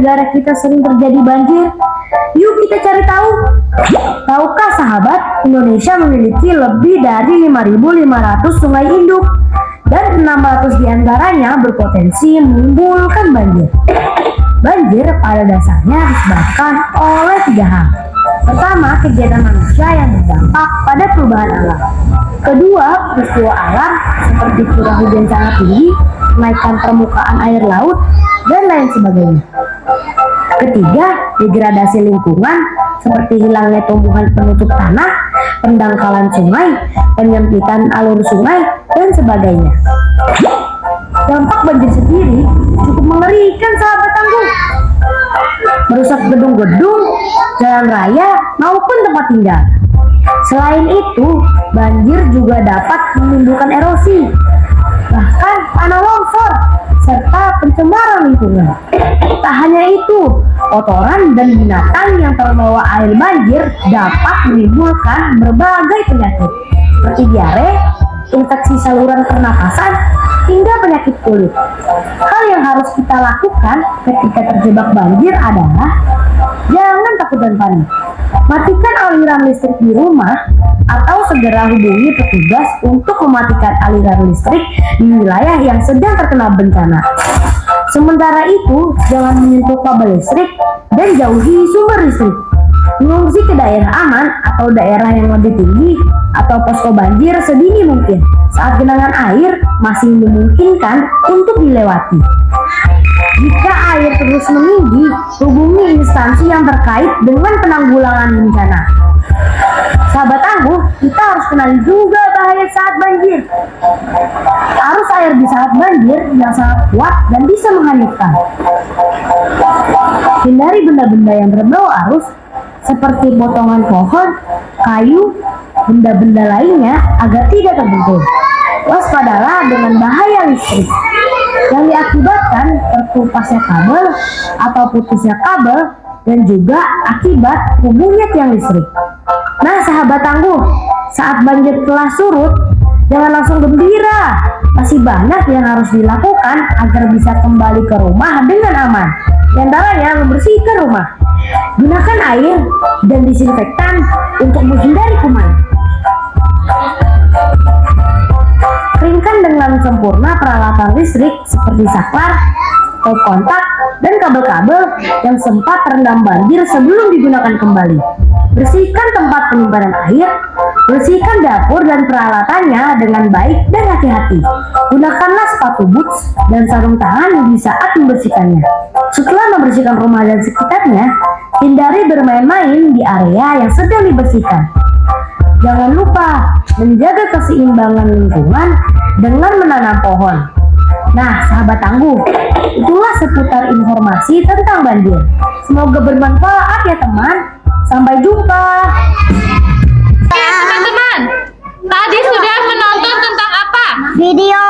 negara kita sering terjadi banjir? Yuk kita cari tahu. Tahukah sahabat, Indonesia memiliki lebih dari 5.500 sungai induk dan 600 diantaranya berpotensi menimbulkan banjir. Banjir pada dasarnya disebabkan oleh 3 hal. Pertama, kegiatan manusia yang berdampak pada perubahan alam. Kedua, peristiwa alam seperti curah hujan sangat tinggi, kenaikan permukaan air laut, dan lain sebagainya. Ketiga, degradasi lingkungan seperti hilangnya tumbuhan penutup tanah, pendangkalan sungai, penyempitan alur sungai, dan sebagainya. Dampak banjir sendiri cukup mengerikan sahabat tangguh. Merusak gedung-gedung, jalan raya, maupun tempat tinggal. Selain itu, banjir juga dapat menimbulkan erosi, bahkan tanah longsor, serta pencemaran lingkungan. Tak hanya itu, kotoran dan binatang yang terbawa air banjir dapat menimbulkan berbagai penyakit, seperti diare, infeksi saluran pernapasan, hingga penyakit kulit. Hal yang harus kita lakukan ketika terjebak banjir adalah jangan takut dan panik. Matikan aliran listrik di rumah atau segera hubungi petugas untuk mematikan aliran listrik di wilayah yang sedang terkena bencana. Sementara itu, jangan menyentuh kabel listrik dan jauhi sumber listrik. Mengungsi ke daerah aman atau daerah yang lebih tinggi atau posko banjir sedini mungkin saat genangan air masih memungkinkan untuk dilewati. Jika air terus meninggi, hubungi instansi yang terkait dengan penanggulangan bencana. Sahabat tangguh, kita harus kenali juga bahaya saat banjir. Arus air di saat banjir yang sangat kuat dan bisa menghanyutkan. Hindari benda-benda yang berbau arus seperti potongan pohon, kayu, benda-benda lainnya agar tidak terbentur. Waspadalah dengan bahaya listrik yang diakibatkan terkepasnya kabel atau putusnya kabel dan juga akibat hubungnya tiang listrik. Nah sahabat tangguh, saat banjir telah surut, jangan langsung gembira. Masih banyak yang harus dilakukan agar bisa kembali ke rumah dengan aman. Di antaranya membersihkan rumah, gunakan air dan disinfektan untuk menghindari kuman. Keringkan dengan sempurna peralatan listrik seperti saklar, stop kontak, dan kabel-kabel yang sempat terendam banjir sebelum digunakan kembali. Bersihkan tempat penyimpanan air, bersihkan dapur dan peralatannya dengan baik dan hati-hati. Gunakanlah sepatu boots dan sarung tangan di saat membersihkannya. Setelah membersihkan rumah dan sekitarnya, hindari bermain-main di area yang sedang dibersihkan. Jangan lupa menjaga keseimbangan lingkungan dengan menanam pohon. Nah, sahabat tangguh, itulah seputar informasi tentang banjir. Semoga bermanfaat ya teman. Sampai jumpa. Teman-teman, tadi sudah menonton tentang apa? Video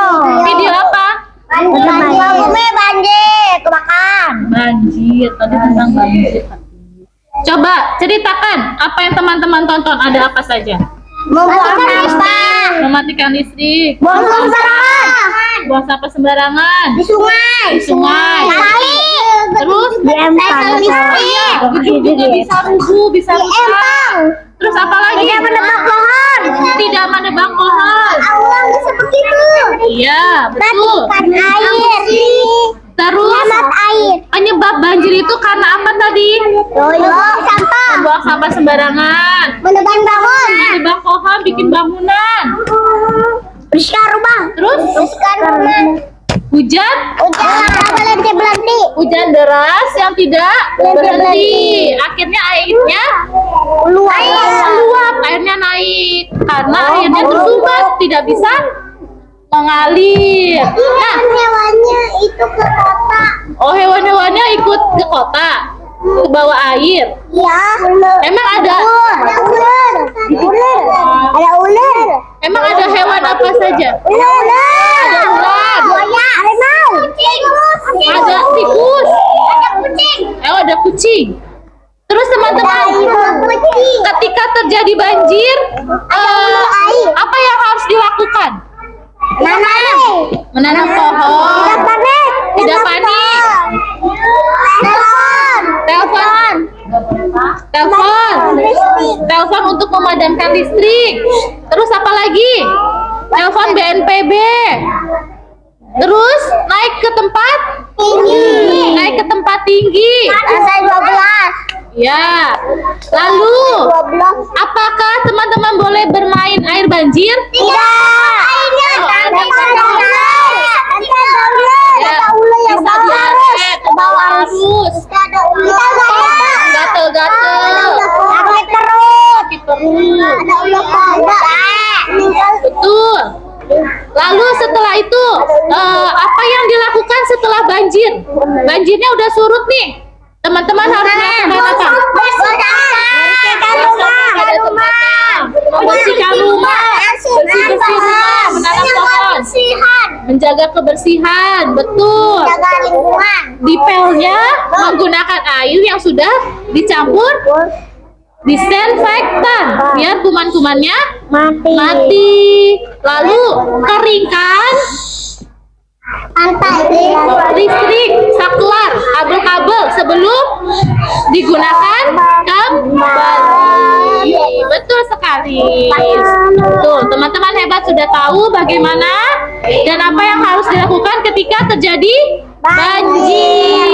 apa? bumi banjir kebakaran. Banjir, tadi tentang banjir. Coba ceritakan apa yang teman-teman tonton, ada apa saja? Membuang sampah, Mematikan listrik, buang sampah buang sampah sembarangan di sungai, di sungai, kali, terus di empang iya, gedung juga bisa rubuh, bisa rusak. Terus apa lagi? tidak menebang pohon, Tidak menebang pohon. Allah bisa begitu. Iya, betul. Matikan air, Terus hemat air, penyebab banjir itu karena apa tadi? buang sampah, Buang sampah sembarangan, menebang pohon, menebang pohon, bikin bangunan. bersihkan rumah, Terus bersihkan rumah, hujan berhenti, hujan deras yang tidak berhenti. Akhirnya airnya meluap, airnya naik karena airnya tersumbat, tidak bisa mengalir. Nah, hewannya itu ke kota. oh hewan-hewannya ikut ke kota, ke bawah air. Ya, Emang ada ular, ada ular, emang ada hewan apa saja? ada ular, buaya, harimau, kucing, Ada tikus, ada kucing, ada kucing. Terus teman-teman, ketika terjadi banjir, apa yang harus dilakukan? nanam, Menanam pohon, tidak panik, tidak panik, telepon, memadamkan listrik. Terus apa lagi? Telepon BNPB. Terus naik ke tempat Tinggi. naik ke tempat tinggi. Lantai 12. Ya. Lalu 12. apakah teman-teman boleh bermain air banjir? Tidak. Airnya Ya, bisa diarek ke bawah arus. Ada ular. Gatel-gatel. Sakit perut. Sakit perut. Ada ular ada. Betul. Lalu setelah itu apa yang dilakukan setelah banjir? Banjirnya udah surut nih. Teman-teman harus melakukan apa? Pada tempatnya. Membersihkan rumah. Bersih-bersih rumah. Menanam pohon. Menjaga kebersihan. Betul. Jaga lingkungan. Dipelnya menggunakan air yang sudah dicampur disinfektan biar kuman-kumannya mati. Lalu keringkan listrik, saklar, kabel-kabel sebelum digunakan kembali. Betul sekali. Tuh, teman-teman hebat sudah tahu bagaimana dan apa yang harus dilakukan ketika terjadi banjir.